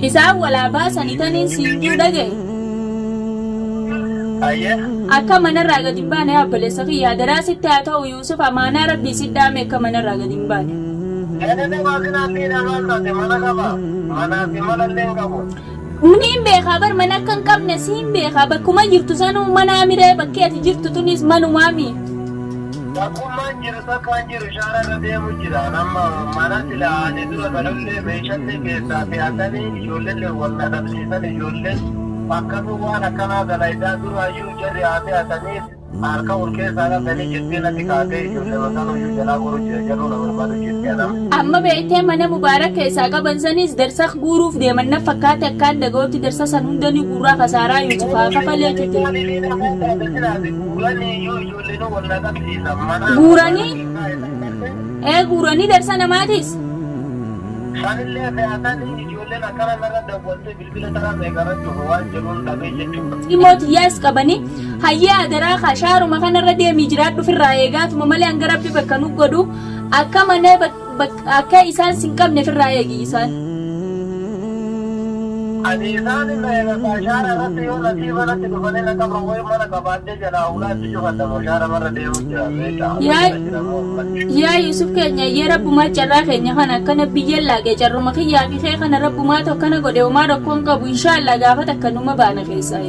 isaan walaa baasanii taniin siinjuu dhagaye. Akka manarraa gadi hin baane obboleessa kiyyaa daraasitti haa ta'u Yuusuf amaanaa rabbii siddaame akka manarraa gadi hin baane. Niin beekaa bar mana akka hin qabne siin beekaa bakkuma jirtu sanuu manaa miree bakkee ati jirtu tunis manumaami. Bakkummaan jiru takkaan jiru shaara irra deemu jira. Nama mana silaa dura galullee meeshaalee keessaa fe'atanii ijoollee wal dhabsiisan ijoolleen akkasuma waan akkanaa dalaidaa duraayyuu jarri haa fe'atanii harka ol keessaa qabanii jettee natti kaatee ijoollee masaanuu jalaa godhu jira jedhu na barbaadu jettee adama. Amma beektee mana mubaarak keessaa qaban sanis darsa guuruuf deeman na fakkaate akkaan dhagootti darsa san hundanii guuraa kasaaraa Yuusufaa kafalee jechuudha. Guuranii darsa namaatis. Sanillee fe'atanii ijoolleen akkana narra daawwattee bilbila taraa meeqarratti waan jedhuun dhabee jechuudha. Dhimmootiyyaas qabanii hayyaa adaraa kashaaruma kanarra deemii jiraadhu ofirraa eegaatuma malee hanga rabbi bakka nu godhu akka mana akka isaan sin qabne ofirraa eegi isaan. Ani isaan shaara irratti yoo nasiiba natti dhufanii na qaban wayi mana qabaadhee jalaa ulaatti cufatamu shaara marra deemu jira. Yaa Yusuf keenya yee rabbumaa carraa keenya kana akkana biyyeen laaqee carruma kiyyaa fi kee kana rabbumaa tokkana godhe homaa rakkoon qabu inshaallah gaafata akkanuma baana keessaa.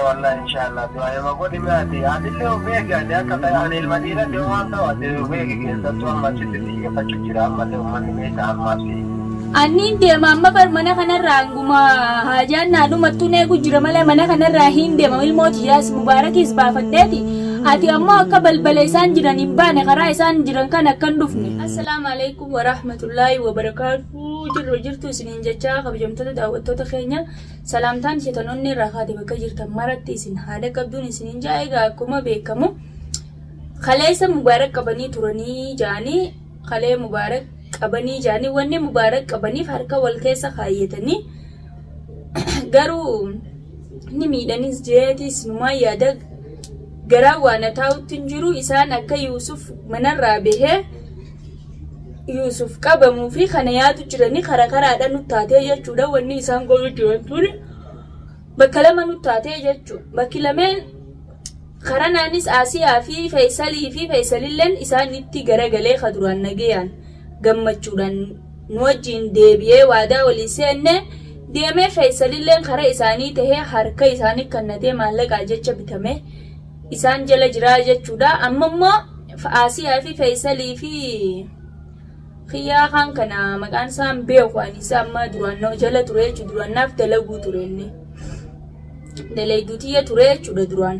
Wallah inshaallah du'aa ma godhi maati adillee ofeegi ati akka ta'e ani ilma dhiiratti waan ta'u ati ofeegi keessattuu amma achitti xiyyeeffachuu jira ammallee uummanni meeshaa ammaas. Anniin deema amma bar mana kanarraa hanguma haajaan naadhumattuu neegu jira malee mana kanarraa hin deema ilmootiyyaas mubaarakiis baafadheeti ati ammoo akka balbala isaan jiran hin baane karaa isaan jiran kan akkan dhufne. Assalaamu alaikum warahmatullaahi wabarakaatuh jirtu isiniin jechaa kabajamtoota daawwattoota keenya salaamtaan sheetanoonni irraa kaate bakka jirtan maratti isin haada qabduun isiniin jaa egaa akkuma beekamu kaleessa mubaarak qabanii turanii jaanii kalee mubaarak qabanii jaanii wanni mubaarak qabaniif harka wal keessa kaayyatanii garuu ni miidhanis jeetis numaa yaada garaa waan taa'utti hin jiru isaan akka Yuusuf manarraa bahee Yuusuf qabamuu fi kana yaadu jiranii karaa karaadhaan nu taatee jechuudha wanni isaan godhu jiran ture bakka lama nu taatee jechuudha bakki lameen karaa naanis Asiyaa fi Feesalilleen isaanitti garagalee kaduraan nagayaan gammachuudhaan nu wajjin deebi'ee waadaa walii seenne deemee Feesalilleen karaa isaanii tahee harka isaanii kannatee maallaqaa jecha bitame isaan jala jiraa jechuudha amma immoo Asiyaa fi Feesalii fi Khiyyaa kan kana maqaan isaan beeku anis amma duraan jala ture jechuudha duraannaaf dalaguu ture inni dalaydutiyya ture jechuudha duraan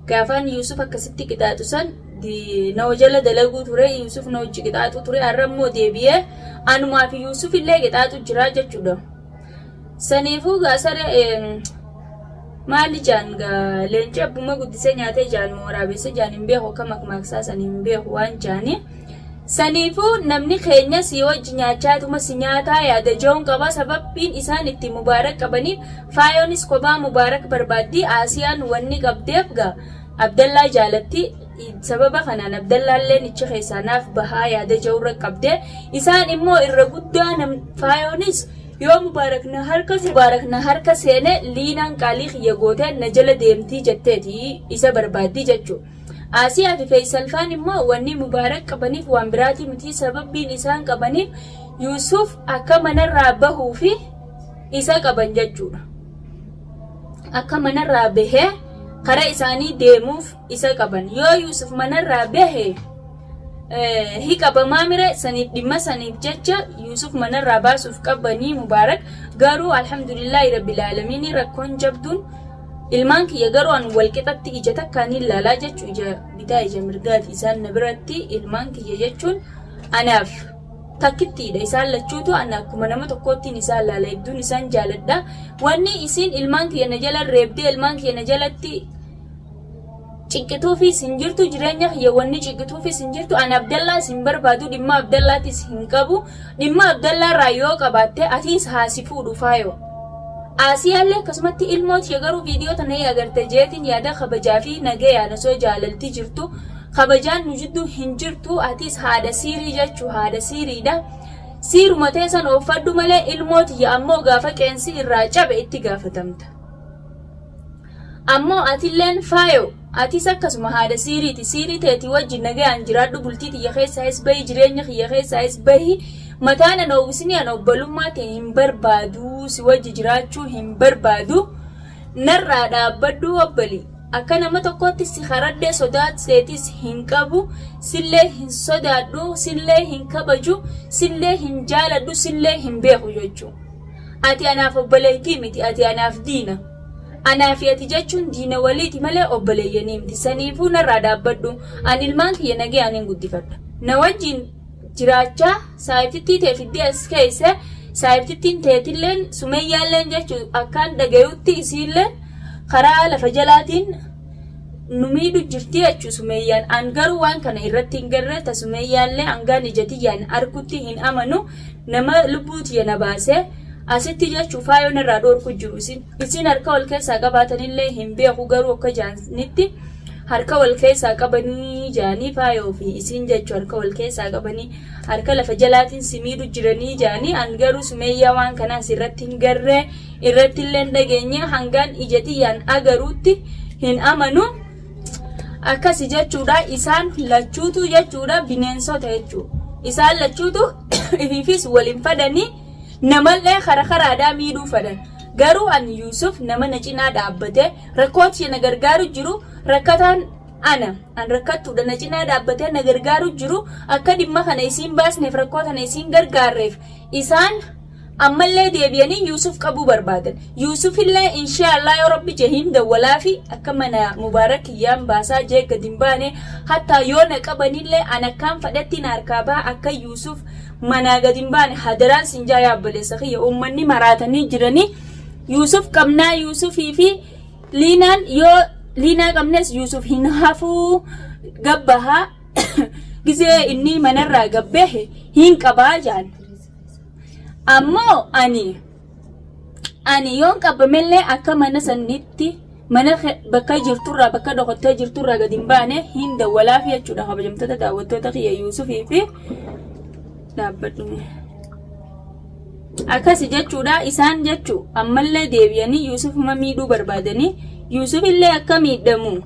gaafaan Yuusuf akkasitti qixaaxu san na jala dalaguu ture Yuusuf na wajji qixaaxu ture har'ammoo deebi'ee anumaa fi Yuusuf illee qixaaxu jira jechuudha saniifuu gaasara maali jaan leenci abbuma guddisee nyaatee jaan waraabesse jaan hin beeku akka makmaaksaa san hin beeku waan jaanii saniifuu namni keenya si wajji nyaachaatuma si nyaataa yaada joon qaba sababbiin isaan itti mubaarak qabaniif faayoonis kophaa mubaarak barbaaddii Asiyaan wanni qabdeef gaa Abdallaa jaalatti sababa kanaan Abdallaallee nicha keessaanaaf bahaa yaada joorra qabdee isaan immoo irra guddaa faayoonis yoo mubaarak na harka seene liinaan qaalii kiyya gootee na jala deemtii jetteeti isa barbaaddii jechuudha. Asiyaa fi Feesalfaan immoo wanni mubaarak qabaniif waan biraatii miti sababbiin isaan qabaniif Yuusuf akka manarraa bahuu fi isa qaban jechuudha. Akka manarraa bahee karaa isaanii deemuuf isa qaban yoo Yuusuf manarraa bahee hiqabamaa mire saniif dhimma saniif jecha Yuusuf manarraa baasuuf qabanii mubaarak garuu alhamdulillaahi rabbil aalamiin rakkoon jabduun ilmaan kiyya garuu an walqixatti ija takkaan ilaalaa jechuu ija bitaa ija mirgaati isaan na biratti ilmaan kiyya jechuun anaaf takkittiidha isaan lachuutu ana akkuma nama tokkoottiin isaan laala hedduun isaan jaaladha wanni isiin ilmaan kiyya na jala reebdee ilmaan kiyya na jalatti cinqituufis hin jirtu jireenya kiyya wanni cinqituufis hin jirtu an Abdallaa sin barbaadu dhimma Abdallaatis hin qabu dhimma Abdallaa irraa yoo qabaatte atiis haasifuu dhufaayo Asiyaallee akkasumatti ilmooti garuu viidiyoo tana agarte jeetiin yaada kabajaa fi nagayaan osoo jaalaltii jirtu kabajaan nu jidduu hin jirtu atis haadha siirii jechuu haadha siiriidha siiruma teessan oofadhu malee ilmooti ya ammoo gaafa qeensi irraa cabe itti gaafatamta. Ammoo atilleen faayo atis akkasuma haadha siirii teetii wajjin nagayaan jiraadhu bultii xiyya keessaayis bahi jireenya kiyya keessaayis bahi mataan an oowwisni an obbolummaa ta'e hin barbaadu si wajji jiraachuu hin barbaadu narraa dhaabbadhu obbali. Akka nama tokkotti si haraddee sodaatseetis hin qabu sillee hin sodaadhu sillee hin kabaju sillee hin jaaladhu sillee hin beeku jechuu. Ati anaaf obboleettii miti ati anaaf diina. Anaafi ati jechuun diina waliiti malee obboleeyyanii miti saniifuu narraa dhaabbadhu an ilmaan kiyya nagayaan hin guddifadha. Na wajjin jiraachaa saayibtittii teefiddii as keessa saayibtittiin teetilleen sumeyyaalleen jechuun akkaan dhagayutti isiilleen karaa lafa jalaatiin numiidhu jirti jechuu sumeyyaan an garuu waan kana irratti hin garreeta sumeyyaallee angaan ijatiyyaan argutti hin amanu nama lubbuuti yana baasee asitti jechuu faayoon irraa dhoorku jiru isin harka wal keessaa qabaatanillee hin beeku garuu akka jaanitti harka wal keessaa qabanii jaanii faayoo fi isin jechuu harka wal keessaa qabanii harka lafa jalaatiin simiidhu jiranii jaanii an garuu sumeeyyaa waan kanaas irratti hin garree irratti illee dhageenye hangaan ijatiyyaan agaruutti hin amanu akkasi jechuudha. Isaan lachuutu jechuudha bineensota jechuu isaan lachuutu ififis waliin fadanii namallee karaadhaa miidhuu fadan garuu an Yusuf nama na cinaa dhaabbate rakkooti na gargaaru jiru rakkataan an rakkattuudha na cinaa dhaabbatee na gargaaru jiru akka dhimma kana isiin baasneef rakkoota na isiin gargaarreef isaan ammallee deebi'anii Yusuf qabuu barbaadan. Yusuf illee inshaallah yoo rabbi jehiin dawwalaa fi akka mana mubaarak kiyyaan baasaa jee gadi hin baane hatta yoo na qabanillee an akkaan fadhatti na harkaa baha akka Yusuf mana gadi hin baane hadaraan sinjaa yaabbalessa kiyya uummanni maraatanii jiranii Yusuf qabnaa Yusufii fi liinaan yoo liinaa qabnes Yusuf hin hafuu gabbahaa gizee inni manarraa gabbehe hin qabaa jaan. Ammoo ani yoon qabamellee akka mana sanitti mana bakka jirturraa bakka dhokottee jirturraa gadi hin baane hin dawwalaaf jechuudha. Kabajamtoota daawwattoota kiyya Yusufii fi dhaabbadhume akkasi jechuudha. Isaan jechuu ammallee deebi'anii Yusufuma miidhuu barbaadanii Yusuf illee akka miidhamu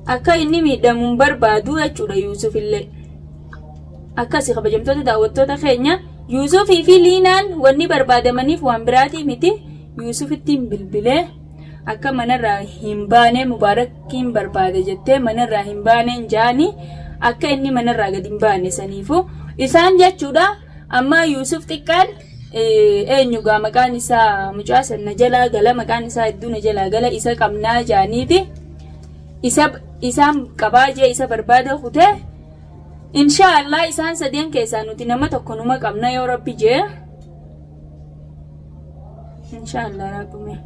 akka inni miidhamuun barbaadu jechuudha. Yusuf illee akkasi kabajamtoota daawwattoota keenya Yusufii fi liinaan wanni barbaadamaniif waan biraatii miti. Yusuf ittiin bilbilee akka manarraa hin baane mubaarakiin barbaade jettee manarraa hin baane jaani akka inni manarraa gadi hin baane saniifu isaan jechuudha. Amma Yusuf xiqqaan eenyugaa maqaan isaa mucaa sana jalaa gala maqaan isaa hedduu na jalaa gala isa qabnaa jaaniiti isaan qabaa jee isa barbaada kutee inshaallah isaan sadeen keessaa nuti nama tokko numa qabna yoo rabbi jee inshaallah rabbume.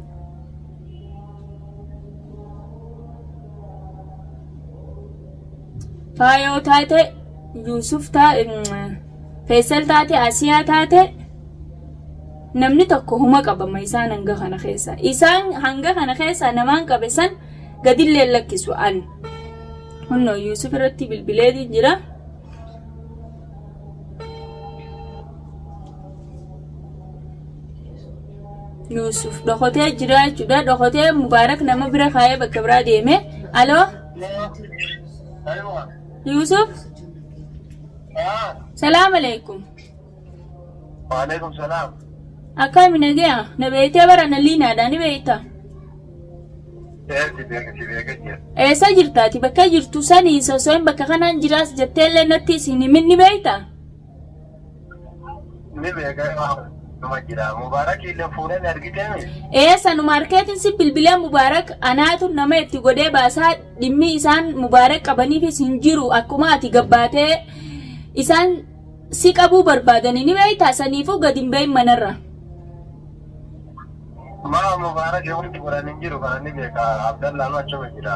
Faayoo taate Yusuf Faisal taate Asiyaa taate namni tokko huma qabama isaan hanga kana keessa isaan hanga kana keessa namaan qabe san gadillee lakkisu an hunno Yusuf irratti bilbileetiin jira. Yusuf dhokotee jira jechuudha. Dhokotee Mubaarak nama bira kaayee bakka biraa deeme. Aloo Yusuf salaam alaikum. Waalaikum salaam. Akkami nagaya na beeytee bara na liinaadha ni beeyta. Eessa jirtaati bakka jirtu sanii sosoon bakka kanaan jiraas jetteellee natti isin himin ni beeyta. Ni beeka Mubaarak illee fuudhanii argitee. Eessa nu maarkeetiin si bilbilee Mubaarak anaatu nama itti godhee baasaa dhimmi isaan Mubaarak qabaniifis hin jiru akkuma ati gabbaatee isaan si qabuu barbaadanii ni beeyta saniifuu gadi hin beeyin manarra. Maa Mubaarak yoo itti godhanii jiru kana ni beeka Abdallaan achuma jira.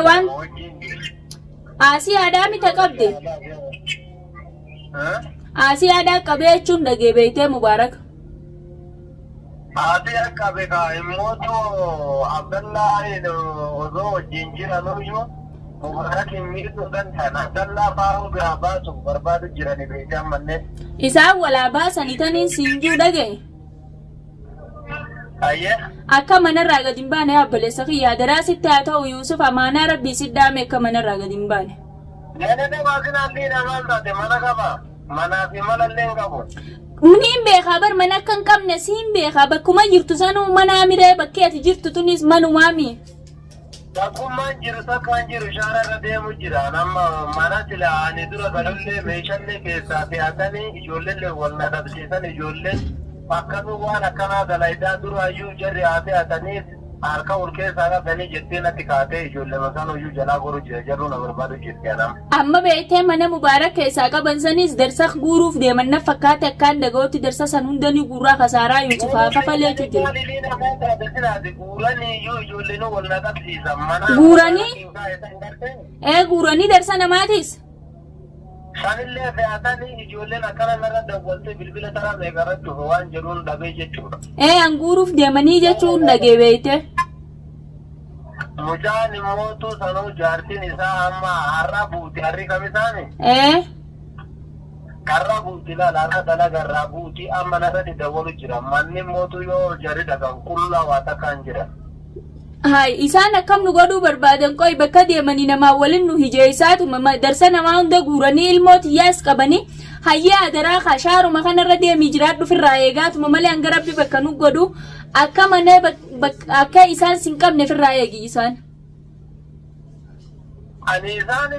Waan asii aadaa mita qabde. Asii aadaa qabee jechuun dhagee beeytee Mubaarak. Asii akka beeka immoo Abdallaan osoo wajjin jiranuyyuu Mubarakin miidhuudhaan kana dallaa faaruu biraa baasuuf barbaadu jiranii beekan manneen. Isaan walaa baasanii taniin siinjuu dhagaye. Ayyee. Akka manarraa gadi hin baane obboleessa kiyyaa daraasitti haa ta'u Yuusuf amaanaa rabbii siddaame akka manarraa gadi hin baane. Neenee waasin haalli namaan taate mana qaba. Manaa fi malallee hin qabu. Niin beekaa bar mana akka hin qabne siin beekaa bakkuma jirtu sanuu manaa miree bakkee ati jirtu tunis manumaami. Takkummaan jiru takkaan jiru shaara irra deemu jira. Nama mana sila'anii dura galullee meeshaalee keessaa fe'atanii ijoollee wal nadhabsiisan ijoolleen akkasuma waan akkanaa dalaidaa duraayyuu jarri haa fe'atanii harka ol keessaa qabanii jettee natti kaatee ijoollee masaan hoyyuu jalaa goru jira jarru na barbaadu jettee anam. Amma beektee mana mubaarak keessaa qaban sanis darsa guuruuf deeman na fakkaate akkaan dhaga'utti darsa san hundanii guurraa kasaaraa Yuusuf haa kafalee jira. Guuranii? Guuranii darsa namaatis? Sanillee fe'atanii ijoolleen akkana narra dawwaltee bilbila taraa meeqarratti waan jedhuun dhabee jechuudha. Hanguuruuf deemanii jechuun dhagee beekte. Mucaan immootu sanuu jaartiin isaa amma har'a buuti harri kamisaani? Har'a buuti laala har'a dalaga irraa buuti amma narratti dawwalu jira. Manni immootu yoo jarri dhagan qullaa waa takkaan jira. Isaan akkam nu godhuu barbaadan qoy bakka deemanii namaa waliin nu hijeessaatu darsa namaa hunda guuranii ilmooti yaas qabanii hayyaa adaraa kashaaruma kanarra deemii jiraadhu firraa eegaatuma malee hanga rabbi bakka nu godhu akka mana akka isaan sin qabne firraa eegi isaan. Ani isaan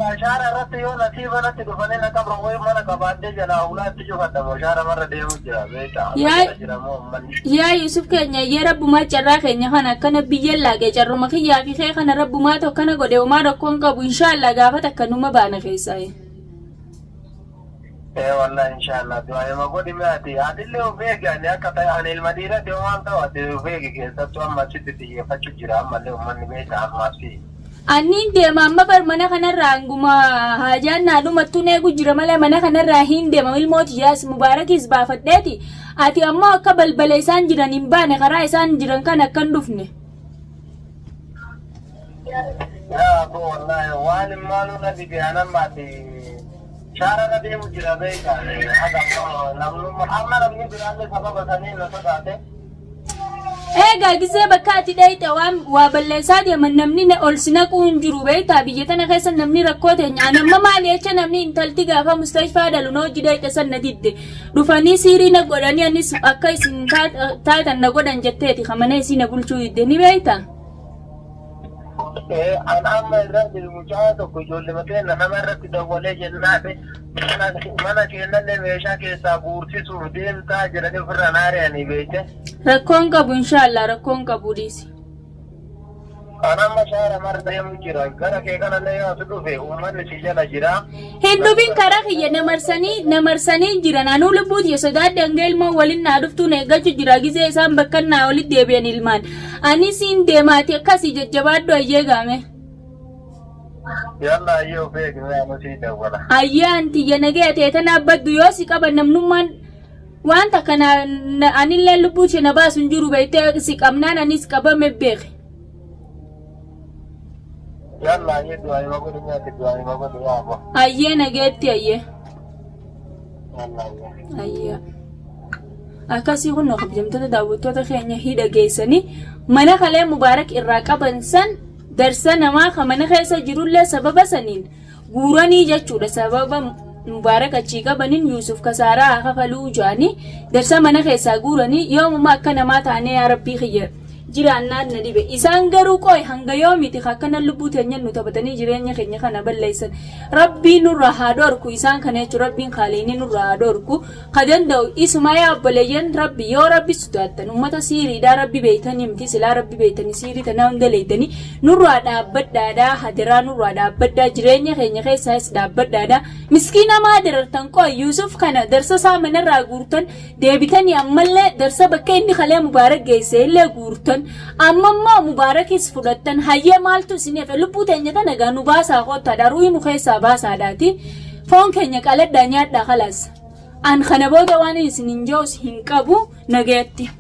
kashaara irratti yoo nasiiba natti dhufanii na qabra wayi mana qabaadde jalaa ulaatti cufadhamu shaara marra deemu jira beekaa. Yaa Yuusuf keenya yee rabbumaa carraa keenya kana akkana biyyeen laagee carruma kiyyaa fi kee kana rabbumaa tokkana godhe homaa rakkoon qabu inshaallah gaafa takka numa baana keessaa. Wallah inshaallah du'aa ma godhi mi'aati adillee of eegani akka ta'e ani ilma dhiirati waan ta'u ati of eegi keessattuu amma achitti xiyyeeffachuu jira ammallee uummanni beekaa ammaas fi. Anniin deema amma bar mana kanarraa hanguma haajaan naadhumattuu eegu jira malee mana kanarraa hin deema ilmooti yaas mubaarakis baafadheeti ati ammoo akka balbala isaan jiran hin baane karaa isaan jiran kan akkan dhufne. Yaa abbo wallahi waan immaaluu na dhibiyaanan baate shaara na deemu jira beekaa amma namni biraallee sababa sanii na sodaate. Gisee bakka ati dhayite waa balleessaa deeman namni ol si naquu hin jiru beektaa biyya tana keessa namni rakkoo teenya amma maali jecha namni intalti gaafa mustashfaa dhalu na hojii dhayite san na didde dhufanii siirii na godhanii anis akka isin taatan na godhan jetteeti kamana isii na bulchuu didde ni beektaa. An amma irratti mucaa tokko ijoollee makeenya nama irratti dawwalee jennaafi mana keenyallee meeshaa keessaa guursisuuf deemtaa jedhanii ofirra naari'anii beekte. Rakkoon qabu inshaallah rakkoon qabu dhiisi. An amma shaara marra deemu jira gara kee kanallee yoo as dhufe uummanni si jala jira. Hin dhufin karaa kiyya namarsanii jiran anuu lubbuuti yoo sodaadde hanga ilmoo waliin naa dhuftuun eeggachuu jira gisee isaan bakka naa walitti deebi'an ilmaan. Ani siin deemaati akkasii jajjabaaddu ayyee gaame. Yalla ayyee of eegnee anu sii dawwala. Ayyee antiyya nagee teetan abbaddu yoo si qaban namnummaan wanta kana anillee lubbuuti na baasu hin jiru beektee si qabnaan anis qabame beeke. Yalla ayyee du'aa ima godhu nyaati du'aa ima godhu yaaba. Ayyee nageetti ayyee. Yalla ayyee. Ayyee. Akkasii kun kabajamtoota daawwattoota keenya hidha geessanii mana kalee mubaarak irraa qaban san darsa namaa kan mana keessa jirullee sababa saniin guuranii jechuudha sababa mubaarak achii qabaniin Yuusuf kasaaraa haa kafaluu jaanii darsa mana keessaa guuranii yoomuma akka namaa taanee yaa rabbii kiyya jiraannaan na dhibe isaan garuu qoy hanga yoomiti akkana lubbuu teenya nu taphatanii jireenya keenya kana balleessan rabbii nurraa haa dhorku isaan kana jechuun rabbiin kaaliinii nurraa haa dhorku ka danda'u isuma yaa obboleeyyan rabbi yoo rabbi sodaattan ummata siiriidhaa rabbi beeytanii miti silaa rabbi beeytanii siirii tanaa hunda leeytanii nurraa dhaabbadhaadhaa hadiraa nurraa dhaabbadhaa jireenya keenya keessaas dhaabbadhaadhaa miskiina maa dirartan qoy Yuusuf kana darsa isaa manarraa guurtan deebitanii ammallee darsa bakka inni kalee mubaarak geesse illee guurtan amma mubaarakis fudhattan hayyee maaltu isiniif lubbuu teenya tana gaa nu baasaa qottaadha ruuyi nu keessaa baasaadhaati foon keenya qaladhaa nyaadhaa kalaas an kana booda waan isin hin jiru hin qabu nageetti.